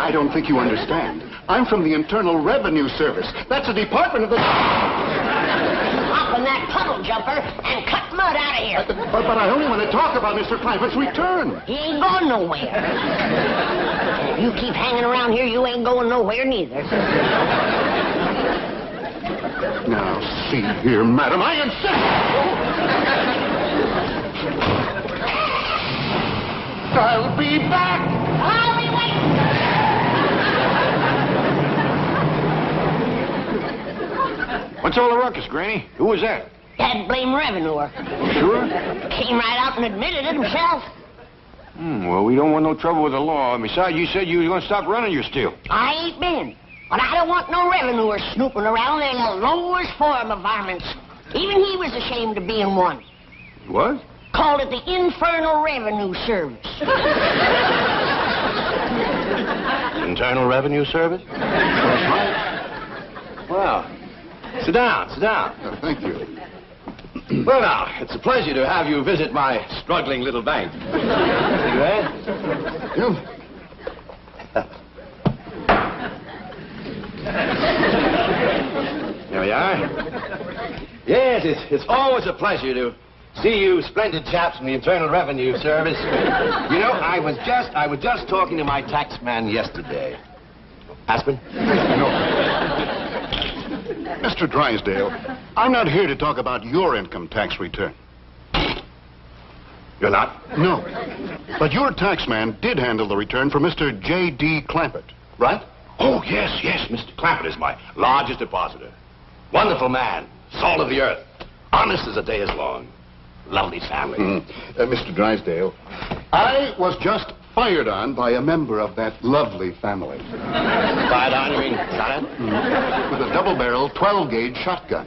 I don't think you understand. I'm from the Internal Revenue Service. That's a department of the... Hop in that puddle, jumper, and cut mud out of here. But I only want to talk about Mr. Clampett's return. He ain't going nowhere. If you keep hanging around here, you ain't going nowhere neither. Now, see here, madam, I insist. I'll be back. I'll be waiting. What's all the ruckus, Granny? Who was that? That blame revenuer. Sure? Came right out and admitted it himself. Well, we don't want no trouble with the law. And besides, you said you was going to stop running your still. I ain't been. But I don't want no revenuer snooping around. They're the lowest form of varmints. Even he was ashamed of being one. What? Called it the Infernal Revenue Service. Internal Revenue Service? That's right. Well, sit down, sit down. Thank you. Well, now, it's a pleasure to have you visit my struggling little bank. See that? Yeah. There we are. Yes, it's always a pleasure to see you splendid chaps from the Internal Revenue Service. You know, I was just talking to my taxman yesterday. Aspen? No. Mr. Drysdale, I'm not here to talk about your income tax return. You're not? No. But your taxman did handle the return for Mr. J.D. Clampett, right? Oh, yes. Mr. Clampett is my largest depositor. Wonderful man. Salt of the earth. Honest as the day is long. Lovely family. Mr. Drysdale, I was just fired on by a member of that lovely family. Fired on, you mean shot at? With a double-barrel 12-gauge shotgun.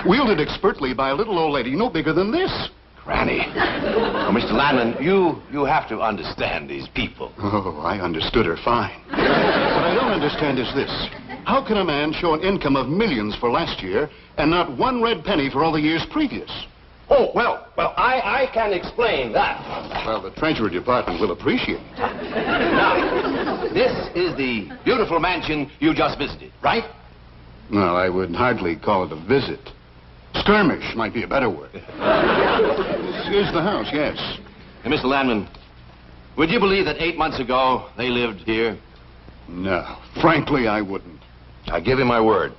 Wielded expertly by a little old lady no bigger than this. Granny. Oh, Mr. Landman, you have to understand these people. Oh, I understood her fine. What I don't understand is this. How can a man show an income of millions for last year and not one red penny for all the years previous? Oh, well, I can explain that. Well, the Treasury Department will appreciate it. Now, this is the beautiful mansion you just visited, right? Well, I would hardly call it a visit. Skirmish might be a better word. Here's the house, yes. Hey, Mr. Landman, would you believe that 8 months ago they lived here? No, frankly, I wouldn't. I give you my word.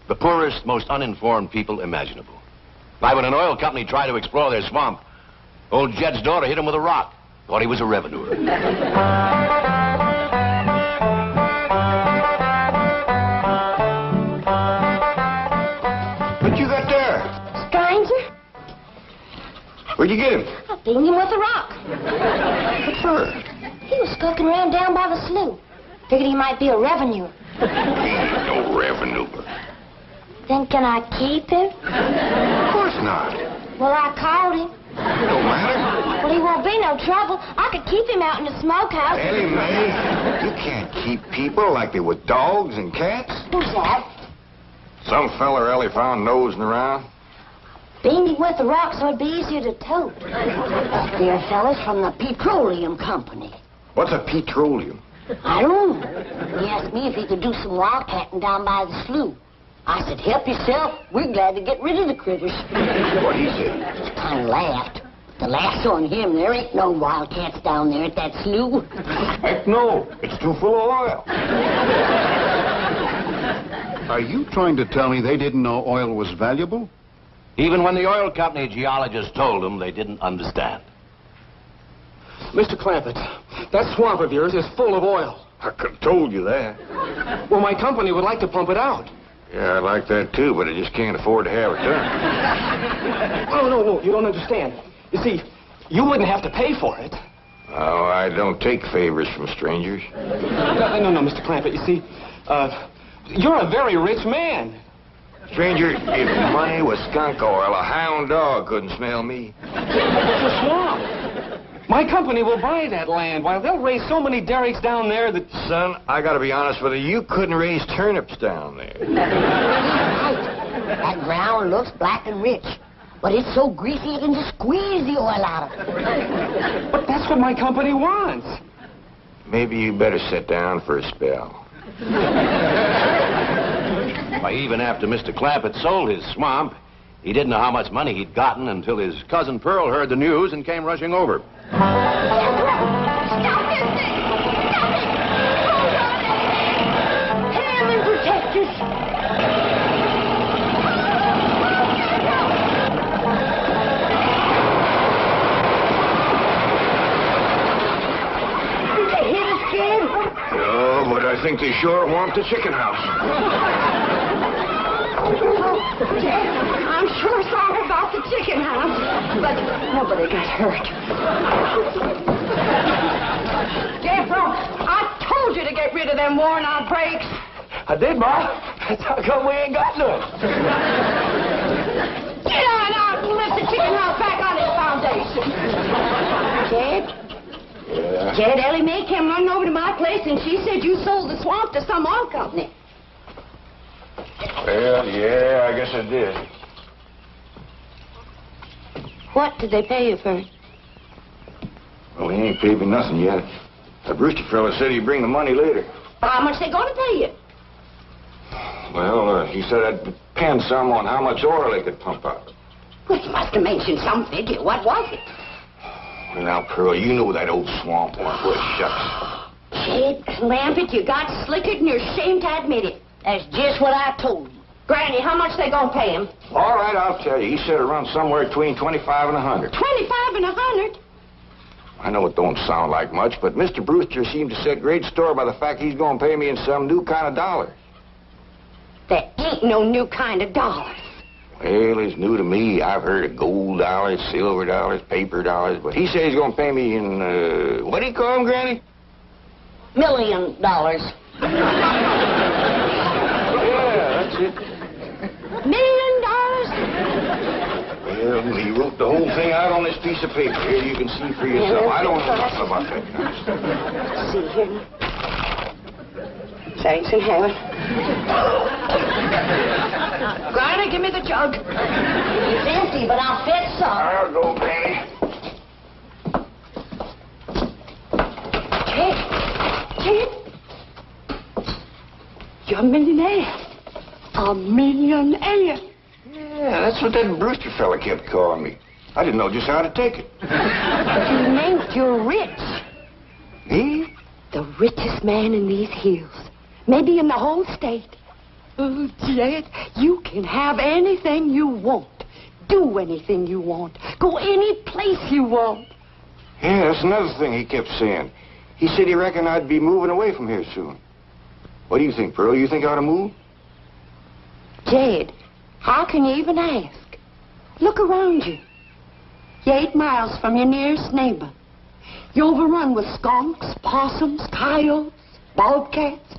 The poorest, most uninformed people imaginable. Like when an oil company tried to explore their swamp, old Jed's daughter hit him with a rock. Thought he was a revenuer. What you got there? Stranger? Where'd you get him? I beamed him with a rock. What for? He was skulking around down by the slough. Figured he might be a revenuer. He ain't no revenuer. Then can I keep him? Of course not. Well, I called him. Don't matter. Well, he won't be no trouble. I could keep him out in the smokehouse. Ellie Mae, you can't keep people like they were dogs and cats. Who's that? Some feller Ellie found nosing around. Beamed him with the rock so it'd be easier to tote. Dear fellas from the petroleum company. What's a petroleum? I don't know. He asked me if he could do some wildcatting down by the slough. I said, help yourself. We're glad to get rid of the critters. What he said? Just kind of laughed. The laugh's on him. There ain't no wildcats down there at that slough. Heck no. It's too full of oil. Are you trying to tell me they didn't know oil was valuable? Even when the oil company geologists told them, they didn't understand. Mr. Clampett, that swamp of yours is full of oil. I could have told you that. Well, my company would like to pump it out. Yeah, I'd like that too, but I just can't afford to have it done. Oh, no, you don't understand. You see, you wouldn't have to pay for it. Oh, I don't take favors from strangers. No, Mr. Clampett, you see, you're a very rich man. Stranger, if money was skunk oil, a hound dog couldn't smell me. It's a swamp. My company will buy that land. While they'll raise so many derricks down there that... Son, I gotta be honest with you, you couldn't raise turnips down there. That ground looks black and rich. But it's so greasy you can just squeeze the oil out of it. But that's what my company wants. Maybe you better sit down for a spell. Why, even after Mr. Clampett sold his swamp, he didn't know how much money he'd gotten until his cousin Pearl heard the news and came rushing over. Stop this thing! Stop it! Hold on! Heaven protect us! Did they hit us, kid? Oh, but I think they sure want the chicken house. I'm sure sorry about the chicken house, but nobody got hurt. Jethro, I told you to get rid of them worn-out brakes. I did, Ma. How come we ain't got none? Get on out and lift the chicken house back on its foundation. Jed? Yeah. Jed, Ellie Mae came running over to my place, and she said you sold the swamp to some oil company. Well, yeah, I guess I did. What did they pay you for it? Well, he ain't paid me nothing yet. The Brewster fella said he'd bring the money later. How much they gonna pay you? Well, he said I'd depend some on how much oil they could pump out. Well, he must have mentioned some figure. What was it? Well, now, Pearl, you know that old swamp one. Well, shucks. Jed Clampett, you got slickered and you're ashamed to admit it. That's just what I told you. Granny, how much they gonna pay him? All right, I'll tell you. He said it runs somewhere between 25 and 100. 25 and 100? I know it don't sound like much, but Mr. Brewster seemed to set great store by the fact he's going to pay me in some new kind of dollar. There ain't no new kind of dollars. Well, it's new to me. I've heard of gold dollars, silver dollars, paper dollars, but he said he's going to pay me in, what do you call them, Granny? $1 million. Yeah, that's it. $1 million? Well, he wrote the whole thing out on this piece of paper. Here, you can see for yourself. I don't know nothing about that kind of stuff. Let's see here. Thanks in heaven. Granny, give me the jug. It's empty, but I'll fetch some. I'll go, Granny. Jed, you're a millionaire. A millionaire. Yeah, that's what that Brewster fella kept calling me. I didn't know just how to take it. You meant you're rich. Me? The richest man in these hills. Maybe in the whole state. Oh, Jed, you can have anything you want. Do anything you want. Go any place you want. Yeah, that's another thing he kept saying. He said he reckoned I'd be moving away from here soon. What do you think, Pearl? You think I ought to move? Jed, how can you even ask? Look around you. You're 8 miles from your nearest neighbor. You're overrun with skunks, possums, coyotes, bobcats.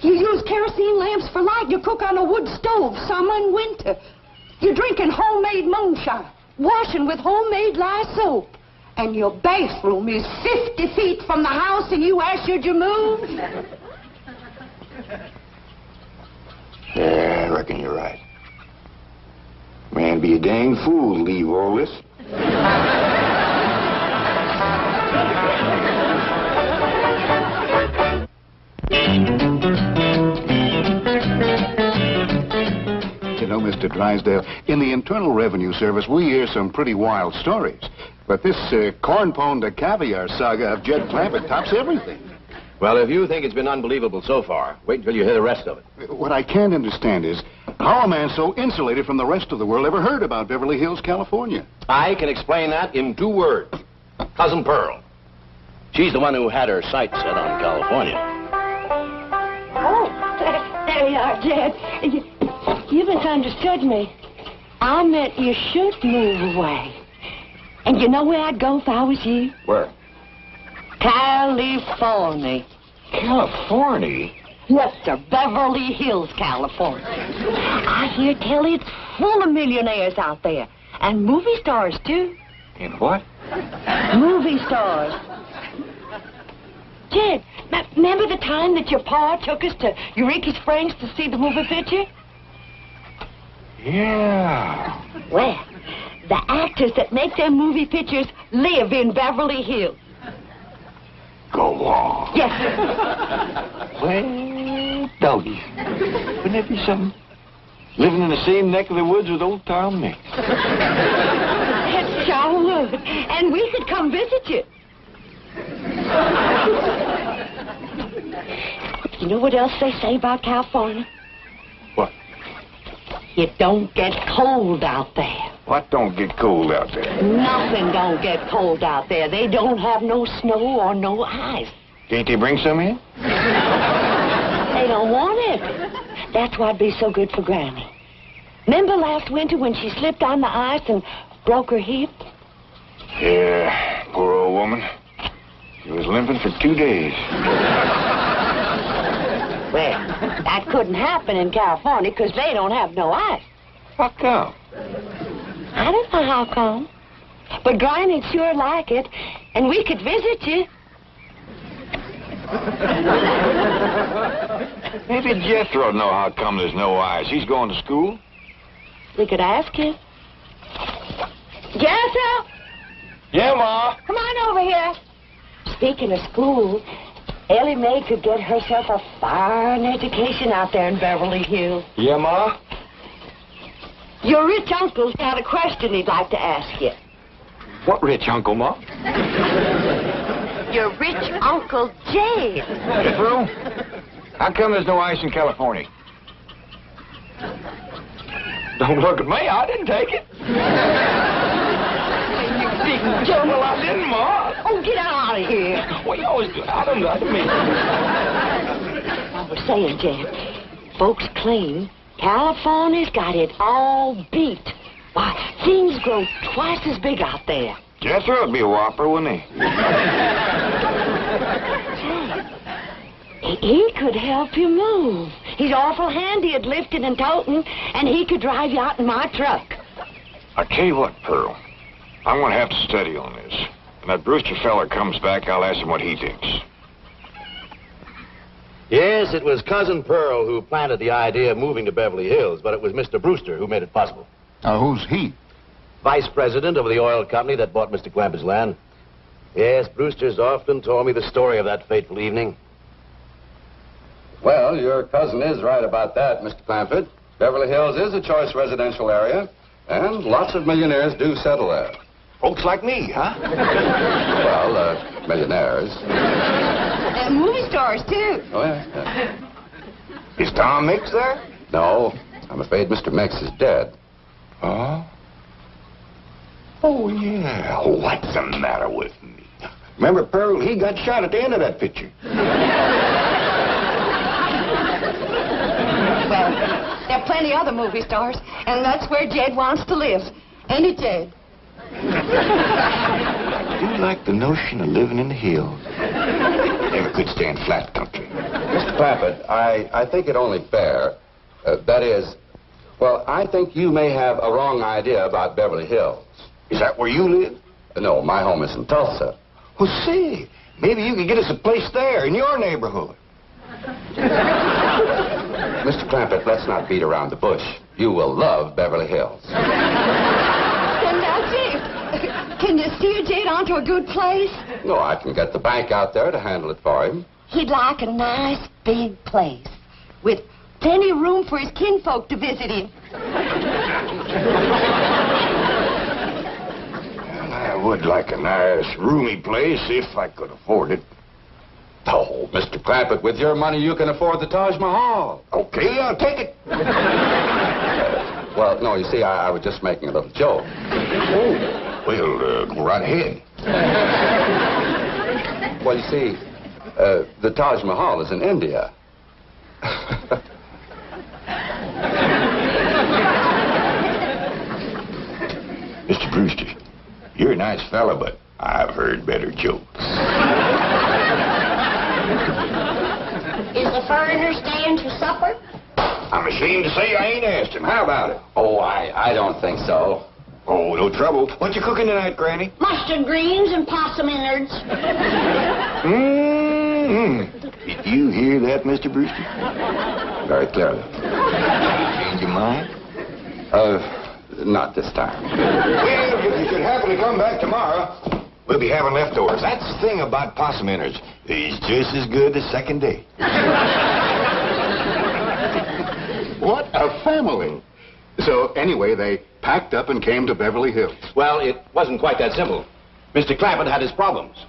You use kerosene lamps for light. You cook on a wood stove, summer and winter. You're drinking homemade moonshine, washing with homemade lye soap. And your bathroom is 50 feet from the house, and you ask should you move? Yeah, I reckon you're right. Man, be a dang fool to leave all this. You know, Mr. Drysdale, in the Internal Revenue Service, we hear some pretty wild stories. But this corn pone to caviar saga of Jed Clampett tops everything. Well, if you think it's been unbelievable so far, wait until you hear the rest of it. What I can't understand is how a man so insulated from the rest of the world ever heard about Beverly Hills, California. I can explain that in 2 words. Cousin Pearl. She's the one who had her sights set on California. Oh, there you are, Jed. You misunderstood me. I meant you should move away. And you know where I'd go if I was you? Where? California. California? Yes, sir. Beverly Hills, California. I hear tell it's full of millionaires out there. And movie stars, too. In what? Movie stars. Jed, remember the time that your pa took us to Eureka Springs to see the movie picture? Yeah. Well, the actors that make them movie pictures live in Beverly Hills. Go Aw. Yes, sir. Well, doggy. Wouldn't that be something? Living in the same neck of the woods with old Tom Mix. It sure would. And we could come visit you. You know what else they say about California? What? It don't get cold out there. What don't get cold out there? Nothing don't get cold out there. They don't have no snow or no ice. Can't they bring some in? They don't want it. That's why'd be so good for Granny. Remember last winter when she slipped on the ice and broke her hip? Yeah, poor old woman. She was limping for 2 days. Well, that couldn't happen in California because they don't have no ice. How come? I don't know how come. But Granny'd sure like it, and we could visit you. Maybe Jethro'd know how come there's no ice. He's going to school. We could ask him. Jethro! Yeah, Ma. Come on over here. Speaking of school, Ellie Mae could get herself a fine education out there in Beverly Hills. Yeah, Ma? Your rich uncle's got a question he'd like to ask you. What rich uncle, Ma? Your rich Uncle Jay. Jethro? How come there's no ice in California? Don't look at me. I didn't take it. You big jungle, I didn't, Ma. Oh, get out of here. Well, you always do. I didn't mean. I was saying, Jed, folks claim California's got it all beat. Why, things grow twice as big out there. Jethro'd be a whopper, wouldn't he? He could help you move. He's awful handy at lifting and toting, and he could drive you out in my truck. I tell you what, Pearl. I'm going to have to study on this. When that Brewster feller comes back, I'll ask him what he thinks. Yes, it was Cousin Pearl who planted the idea of moving to Beverly Hills, but it was Mr. Brewster who made it possible. Who's he? Vice president of the oil company that bought Mr. Clampett's land. Yes, Brewster's often told me the story of that fateful evening. Well, your cousin is right about that, Mr. Clampett. Beverly Hills is a choice residential area, and lots of millionaires do settle there. Folks like me, huh? Well, millionaires. And movie stars, too. Oh, yeah. Is Tom Mix there? No, I'm afraid Mr. Mix is dead. Oh? Oh, yeah. What's the matter with me? Remember, Pearl, he got shot at the end of that picture. Well, there are plenty other movie stars, and that's where Jed wants to live. Ain't it, Jed? I do like the notion of living in the hills. Never could stand flat country. Mr. Clampett, I think it only fair. That is, well, I think you may have a wrong idea about Beverly Hills. Is that where you live? No, my home is in Tulsa. Well, see, maybe you could get us a place there in your neighborhood. Mr. Clampett, let's not beat around the bush. You will love Beverly Hills. Then that's it. Can you steer Jed onto a good place? No, I can get the bank out there to handle it for him. He'd like a nice big place with plenty of room for his kinfolk to visit him. Well, I would like a nice, roomy place if I could afford it. Oh, Mr. Clampett, with your money, you can afford the Taj Mahal. Okay, I'll take it. Well, no, you see, I was just making a little joke. Oh, well, go right ahead. Well, you see, the Taj Mahal is in India. Mr. Brewster, you're a nice fella, but I've heard better jokes. Is the foreigner staying to supper? I'm ashamed to say I ain't asked him. How about it? Oh, I don't think so. Oh, no trouble. What you cooking tonight, Granny? Mustard greens and possum innards. Mm-hmm. Did you hear that, Mr. Brewster? Very clearly. Change your mind? Not this time. Well, if you should happen to come back tomorrow, We'll be having leftovers. That's the thing about possum innards. He's just as good the second day. What a family. So, anyway, they packed up and came to Beverly Hills. Well, it wasn't quite that simple. Mr. Clappett had his problems.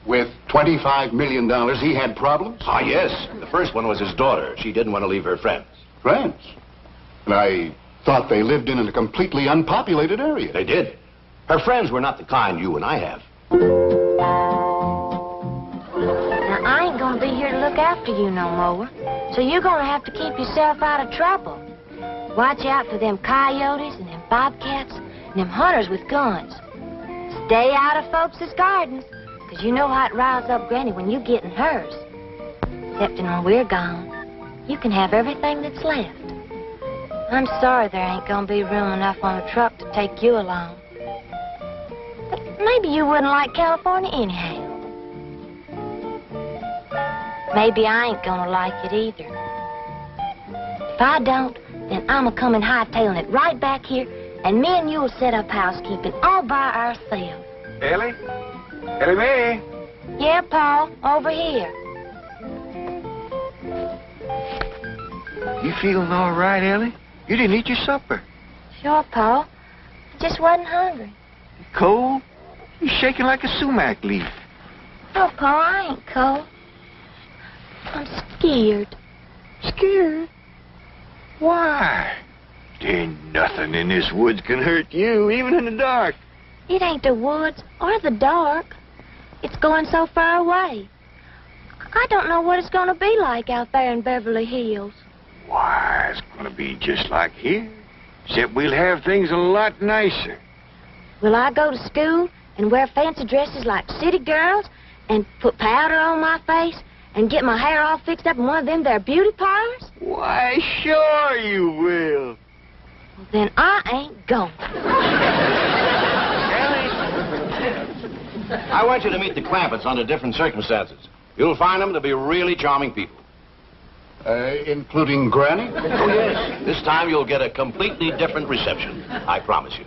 With $25 million, he had problems? Ah, yes. The first one was his daughter. She didn't want to leave her friends. Friends? And I thought they lived in a completely unpopulated area. They did. Her friends were not the kind you and I have. Now, I ain't gonna be here to look after you no more. So you're gonna have to keep yourself out of trouble. Watch out for them coyotes and them bobcats and them hunters with guns. Stay out of folks' gardens, 'cause you know how it riles up Granny when you get in hers. Excepting when we're gone, you can have everything that's left. I'm sorry there ain't gonna be room enough on the truck to take you along. But maybe you wouldn't like California anyhow. Maybe I ain't gonna like it either. If I don't, then I'm a-comin' hightailing it right back here, and me and you'll set up housekeeping all by ourselves. Ellie? Ellie Mae? Yeah, Paul, over here. You feeling all right, Ellie? You didn't eat your supper. Sure, Paul. I just wasn't hungry. Cold? You're shaking like a sumac leaf. Oh, Paul, I ain't cold. I'm scared. Scared? Why? There ain't nothing in this woods can hurt you, even in the dark. It ain't the woods or the dark. It's going so far away. I don't know what it's going to be like out there in Beverly Hills. Why, it's going to be just like here, except we'll have things a lot nicer. Will I go to school and wear fancy dresses like city girls and put powder on my face and get my hair all fixed up in one of them there beauty parlors? Why, sure you will. Well, then I ain't going. I want you to meet the Clappetts under different circumstances. You'll find them to be really charming people. Including Granny? Oh, yes. This time you'll get a completely different reception. I promise you.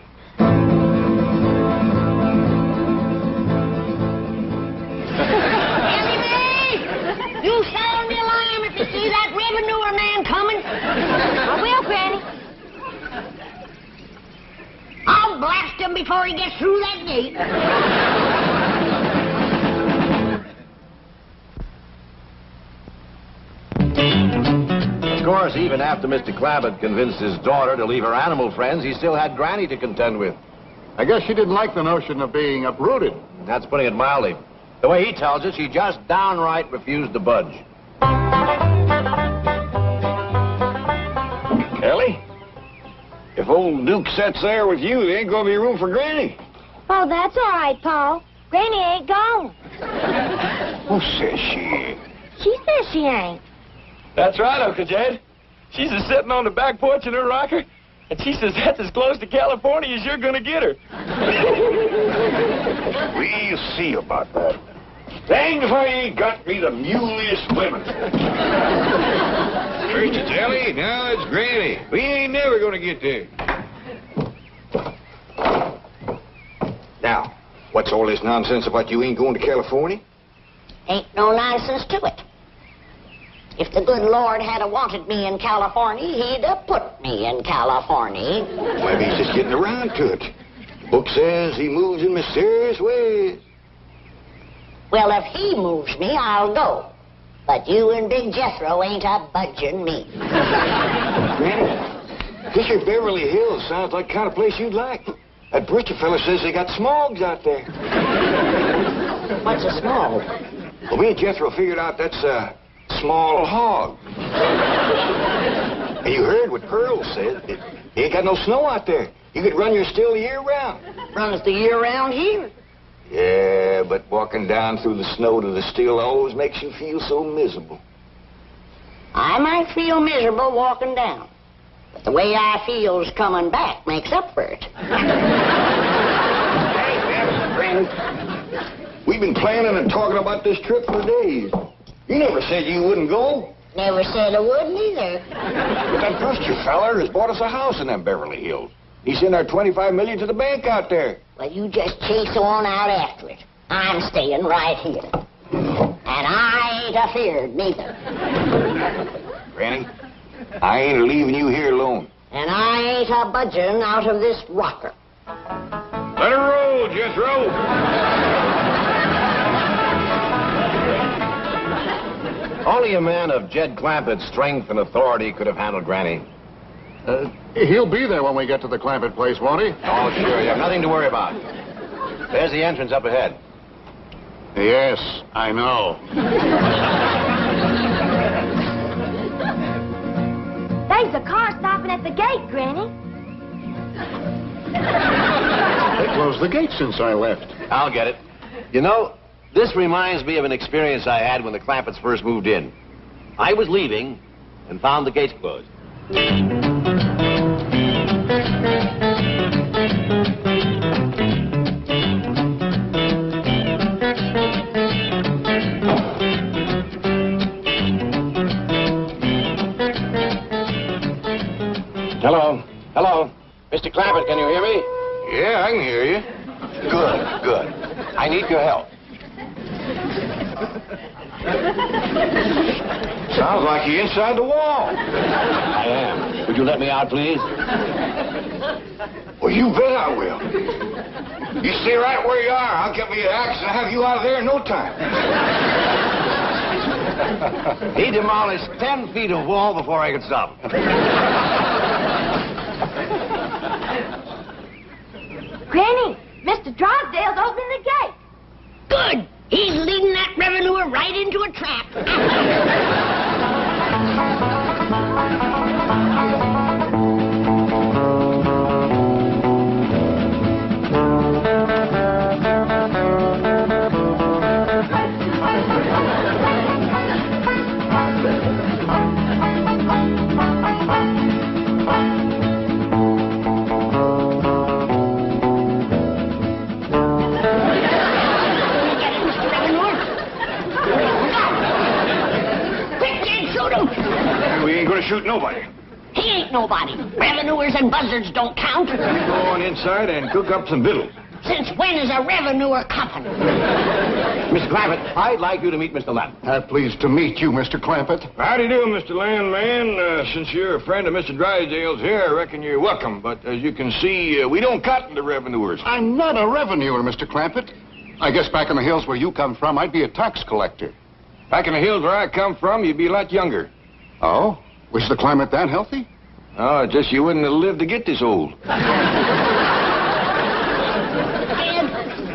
You sound the alarm if you see that revenue man coming. I will, Granny. I'll blast him before he gets through that gate. Of course, even after Mr. Clappett convinced his daughter to leave her animal friends, he still had Granny to contend with. I guess she didn't like the notion of being uprooted. That's putting it mildly. The way he tells it, she just downright refused to budge. Ellie? If old Duke sits there with you, there ain't gonna be room for Granny. Oh, that's all right, Paul. Granny ain't gone. Who says she ain't? She says she ain't. That's right, Uncle Jed. She's just sitting on the back porch in her rocker, and she says that's as close to California as you're gonna get her. We'll see about that. Dang if I ain't got me the mulest women. First it's Ellie, now it's Granny. We ain't never gonna get there. Now, what's all this nonsense about you ain't going to California? Ain't no nonsense to it. If the good Lord had wanted me in California, he'd have put me in California. Maybe he's just getting around to it. The book says he moves in mysterious ways. Well, if he moves me, I'll go. But you and Big Jethro ain't a budging me. Granny, this here Beverly Hills sounds like the kind of place you'd like. That preacher fella says they got smogs out there. What's a small? Well, me and Jethro figured out that's a small hog. And you heard what Pearl said. It ain't got no snow out there. You could run your still the year round. Runs the year round here. Yeah, but walking down through the snow to the still always makes you feel so miserable. I might feel miserable walking down, but the way I feel's coming back makes up for it. Hey, friend. We've been planning and talking about this trip for days. You never said you wouldn't go. Never said I wouldn't either. But that preacher feller has bought us a house in them Beverly Hills. He sent our $25 million to the bank out there. Well, you just chase on out after it. I'm staying right here. And I ain't afeard neither. Granny, I ain't leaving you here alone. And I ain't a budging out of this rocker. Let her roll, Jethro. Only a man of Jed Clampett's strength and authority could have handled Granny. He'll be there when we get to the Clampett place, won't he? Oh, sure. You have nothing to worry about. There's the entrance up ahead. Yes, I know. There's a car stopping at the gate, Granny. They closed the gate since I left. I'll get it. You know, this reminds me of an experience I had when the Clampetts first moved in. I was leaving and found the gates closed. Hello. Hello. Mr. Clampett, can you hear me? Yeah, I can hear you. Good, good. I need your help. Sounds like you're inside the wall. I am. Would you let me out, please? Well, you bet I will. You stay right where you are. I'll get me an axe and have you out of there in no time. He demolished 10 feet of wall before I could stop him. Granny, Mr. Drysdale's opening the gate. Good. He's leading that revenuer right into a trap. Shoot nobody. He ain't nobody. Revenuers and buzzards don't count. Go on inside and cook up some victuals. Since when is a revenuer company? Mr. Clampett, I'd like you to meet Mr. Lamb. Pleased to meet you, Mr. Clampett. How do you do, Mr. Landman? Since you're a friend of Mr. Drysdale's here, I reckon you're welcome. But as you can see, we don't cotton to revenuers. I'm not a revenuer, Mr. Clampett. I guess back in the hills where you come from, I'd be a tax collector. Back in the hills where I come from, you'd be a lot younger. Oh? Was the climate that healthy? Oh, it's just you wouldn't have lived to get this old. Ed,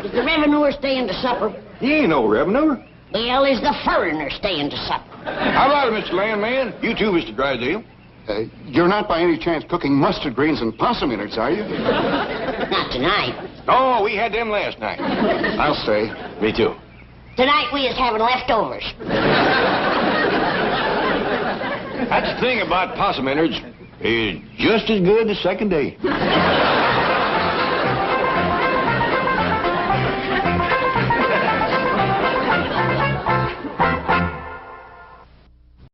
is the revenuer staying to supper? He ain't no revenuer. Well, is the foreigner staying to supper? How about it, Mr. Landman? You too, Mr. Drysdale. You're not by any chance cooking mustard greens and possum innards, are you? Not tonight. Oh, we had them last night. I'll stay. Me too. Tonight we is having leftovers. That's the thing about possum innards. It's just as good the second day.